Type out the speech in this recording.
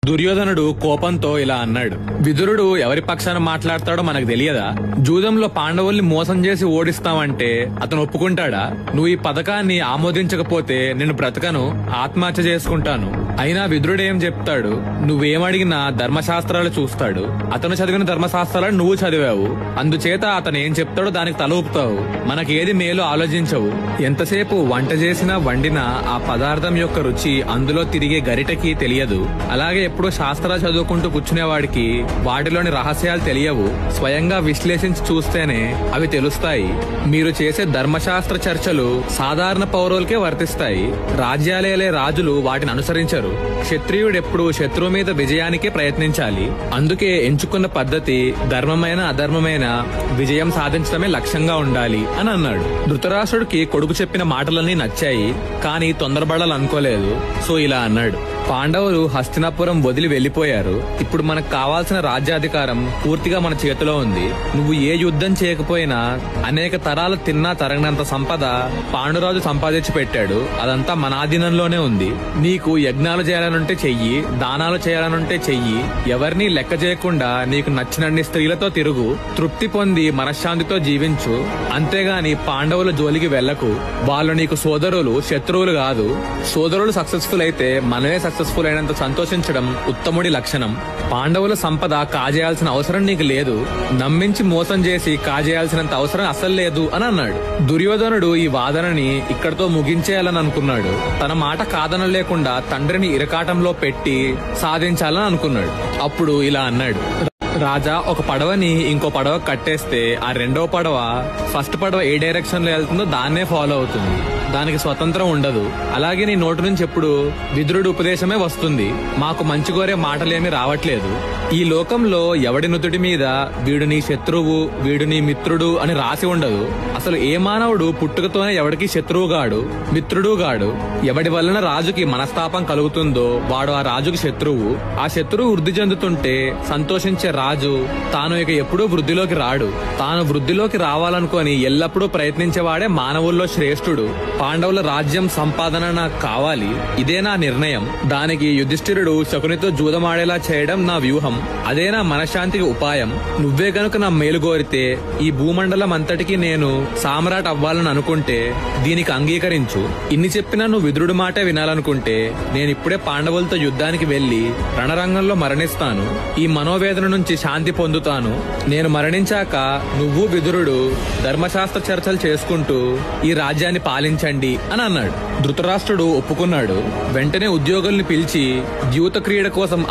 దుర్యోధనుడు కోపంతో ఇలా అన్నాడు. విదురుడు ఎవరి పక్షాన మాట్లాడతాడో మనకు తెలియదా? జూదంలో పాండవుల్ని మోసం చేసి ఓడిస్తామంటే అతను ఒప్పుకుంటాడా? నువ్వు ఈ పథకాన్ని ఆమోదించకపోతే నేను బ్రతకను, ఆత్మహత్య చేసుకుంటాను. అయినా విదురుడేం చెప్తాడు? నువ్వేమడిగినా ధర్మశాస్త్రాలు చూస్తాడు. అతను చదివిన ధర్మశాస్త్రాలను నువ్వు చదివావు, అందుచేత అతను ఏం చెప్తాడో దానికి తల ఊపుతావు. మనకేది మేలు ఆలోచించవు. ఎంతసేపు వంట చేసినా వండినా ఆ పదార్థం యొక్క రుచి అందులో తిరిగే గరిటకి తెలియదు. అలాగే ఎప్పుడూ శాస్త్రాలు చదువుకుంటూ కూర్చునేవాడికి వాటిలోని రహస్యాలు తెలియవు. స్వయంగా విశ్లేషించి చూస్తేనే అవి తెలుస్తాయి. మీరు చేసే ధర్మశాస్త్ర చర్చలు సాధారణ పౌరులకే వర్తిస్తాయి. రాజ్యాలేలే రాజులు వాటిని అనుసరించరు. క్షత్రియుడెప్పుడు శత్రువు మీద విజయానికే ప్రయత్నించాలి. అందుకే ఎంచుకున్న పద్ధతి ధర్మమైన అధర్మమైన విజయం సాధించడమే లక్ష్యంగా ఉండాలి అని అన్నాడు. ధృతరాష్ట్రుడికి కొడుకు చెప్పిన మాటలన్నీ నచ్చాయి, కానీ తొందరపడాలనుకోలేదు. సో ఇలా అన్నాడు. పాండవులు హస్తినాపురం వదిలి వెళ్లిపోయారు. ఇప్పుడు మనకు కావాల్సిన రాజ్యాధికారం పూర్తిగా మన చేతిలో ఉంది. నువ్వు ఏ యుద్ధం చేయకపోయినా అనేక తరాలు తిన్నా తరగనంత సంపద పాండురాజు సంపాదించి పెట్టాడు. అదంతా మన ఆధీనంలోనే ఉంది. నీకు యజ్ఞాలు చేయాలనుంటే చెయ్యి, దానాలు చేయాలనుంటే చెయ్యి. ఎవరినీ లెక్క చేయకుండా నీకు నచ్చినన్ని స్త్రీలతో తిరుగు, తృప్తి పొంది మనశ్శాంతితో జీవించు. అంతేగాని పాండవుల జోలికి వెళ్లకు. వాళ్ళు నీకు సోదరులు, శత్రువులు కాదు. సోదరులు సక్సెస్ఫుల్ అయితే మనమే సక్సెస్ఫుల్ అయినంత సంతోషించడం ఉత్తముడి లక్షణం. పాండవుల సంపద కాజేయాల్సిన అవసరం నీకు లేదు. నమ్మించి మోసం చేసి కాజేయాల్సినంత అవసరం అసలు లేదు అని అన్నాడు. దుర్యోధనుడు ఈ వాదనని ఇక్కడితో ముగించేయాలని అనుకున్నాడు. తన మాట కాదనలేకుండా తండ్రిని ఇరకాటంలో పెట్టి సాధించాలని అనుకున్నాడు. అప్పుడు ఇలా అన్నాడు. రాజా, ఒక పడవని ఇంకో పడవ కట్టేస్తే ఆ రెండో పడవ ఫస్ట్ పడవ ఏ డైరెక్షన్ లో వెళ్తుందో దాన్నే ఫాలో అవుతుంది. దానికి స్వతంత్రం ఉండదు. అలాగే నీ నోటి నుంచి ఎప్పుడు విదురుడు ఉపదేశమే వస్తుంది. మాకు మంచి కోరే మాటలేమీ రావట్లేదు. ఈ లోకంలో ఎవడి నుదుటి మీద వీడు నీ శత్రువు, వీడు నీ మిత్రుడు అని రాసి ఉండదు. అసలు ఏ మానవుడు పుట్టుకతోనే ఎవడికి శత్రువుగాడు, మిత్రుడుగాడు. ఎవడి వలన రాజుకి మనస్తాపం కలుగుతుందో వాడు ఆ రాజుకి శత్రువు. ఆ శత్రువు వృద్ధి చెందుతుంటే సంతోషించే రాజు తాను ఇక ఎప్పుడూ వృద్ధిలోకి రాడు. తాను వృద్ధిలోకి రావాలనుకొని ఎల్లప్పుడూ ప్రయత్నించేవాడే మానవుల్లో శ్రేష్ఠుడు. పాండవుల రాజ్యం సంపాదన నాకు కావాలి, ఇదే నా నిర్ణయం. దానికి యుధిష్ఠిరుడు శకునితో జూదమాడేలా చేయడం నా వ్యూహం. అదే నా మనశ్శాంతికి ఉపాయం. నువ్వే గనుక నా మేలు కోరితే ఈ భూమండలం అంతటికి నేను సామ్రాట్ అవ్వాలని అనుకుంటే దీనికి అంగీకరించు. ఇన్ని చెప్పినా నువ్వు విదురుడి మాటే వినాలనుకుంటే నేనిప్పుడే పాండవులతో యుద్ధానికి వెళ్లి రణరంగంలో మరణిస్తాను. ఈ మనోవేదన నుంచి శాంతి పొందుతాను. నేను మరణించాక నువ్వు విదురుడు ధర్మశాస్త్ర చర్చలు చేసుకుంటూ ఈ రాజ్యాన్ని పాలించండి అని అన్నాడు. ధృతరాష్ట్రుడు ఒప్పుకున్నాడు. వెంటనే ఉద్యోగుల్ని పిలిచి ద్యూత క్రీడ కోసం